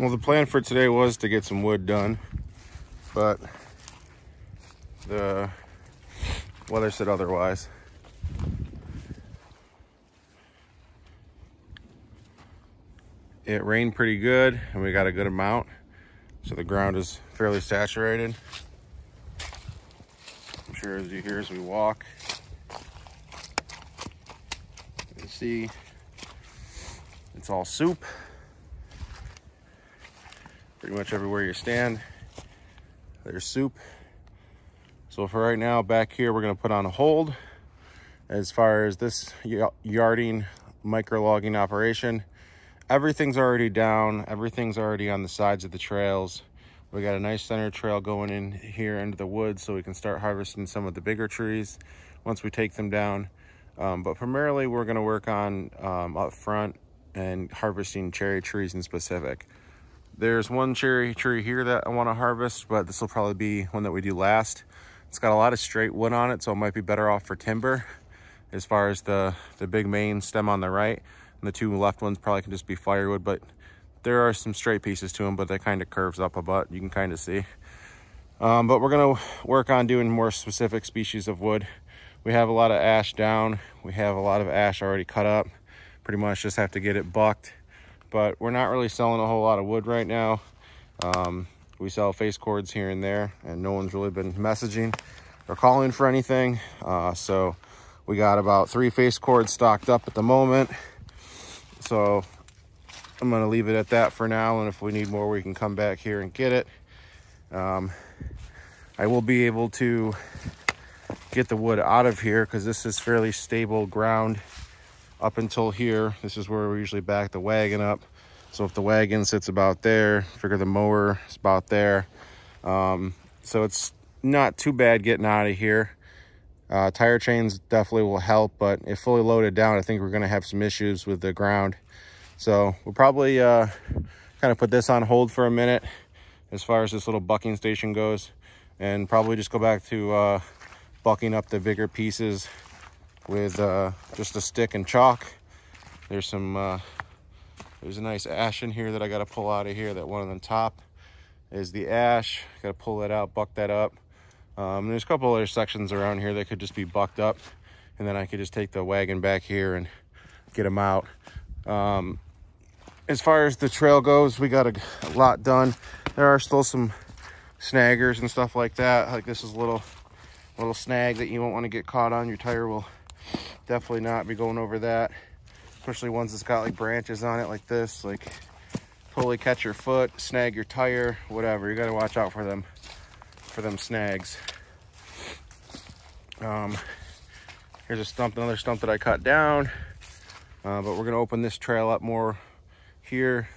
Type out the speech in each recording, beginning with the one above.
Well, the plan for today was to get some wood done, but the weather said otherwise. It rained pretty good and we got a good amount, so the ground is fairly saturated. I'm sure as you hear as we walk, you can see it's all soup. Pretty much everywhere you stand, there's soup. So for right now, back here, we're gonna put on a hold as far as this yarding, micro logging operation. Everything's already down. Everything's already on the sides of the trails. We got a nice center trail going in here into the woods so we can start harvesting some of the bigger trees once we take them down. But primarily we're gonna work on up front and harvesting cherry trees in specific. There's one cherry tree here that I wanna harvest, but this will probably be one that we do last. It's got a lot of straight wood on it, so it might be better off for timber as far as the big main stem on the right. And the two left ones probably can just be firewood, but there are some straight pieces to them, but that kind of curves up a butt, you can kind of see. But we're gonna work on doing more specific species of wood. We have a lot of ash down. We have a lot of ash already cut up. Pretty much just have to get it bucked. But we're not really selling a whole lot of wood right now. We sell face cords here and there, and no one's really been messaging or calling for anything. So we got about 3 face cords stocked up at the moment. So I'm gonna leave it at that for now, and if we need more, we can come back here and get it. I will be able to get the wood out of here because this is fairly stable ground up until here. This is where we usually back the wagon up. So if the wagon sits about there, figure the mower is about there. So it's not too bad getting out of here. Tire chains definitely will help, but if fully loaded down, I think we're gonna have some issues with the ground. So we'll probably kind of put this on hold for a minute as far as this little bucking station goes, and probably just go back to bucking up the bigger pieces with just a stick and chalk. There's a nice ash in here that I got to pull out of here. That one on the top is the ash. Got to pull that out, buck that up. There's a couple other sections around here that could just be bucked up, and then I could just take the wagon back here and get them out. As far as the trail goes, we got a lot done. There are still some snaggers and stuff like that. Like this is a little snag that you won't want to get caught on. Your tire will definitely not be going over that, especially ones that's got like branches on it like this. Like totally catch your foot, snag your tire, whatever. You got to watch out for them snags. Here's a stump, another stump that I cut down. But we're gonna open this trail up more here,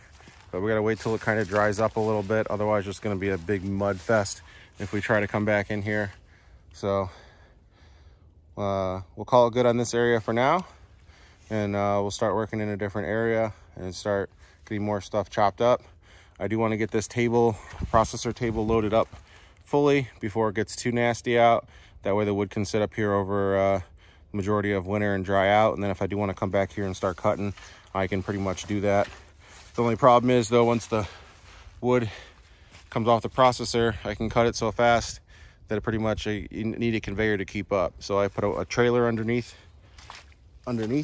but we gotta wait till it kind of dries up a little bit. Otherwise, it's gonna be a big mud fest if we try to come back in here. So we'll call it good on this area for now, and we'll start working in a different area and start getting more stuff chopped up. I do want to get this processor table loaded up fully before it gets too nasty out. That way the wood can sit up here over the majority of winter and dry out. And then if I do want to come back here and start cutting, I can pretty much do that. The only problem is though, once the wood comes off the processor, I can cut it so fast that it pretty much, you need a conveyor to keep up. So I put a trailer underneath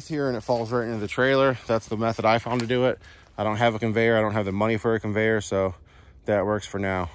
here, and it falls right into the trailer. That's the method I found to do it. I don't have a conveyor. I don't have the money for a conveyor, so that works for now.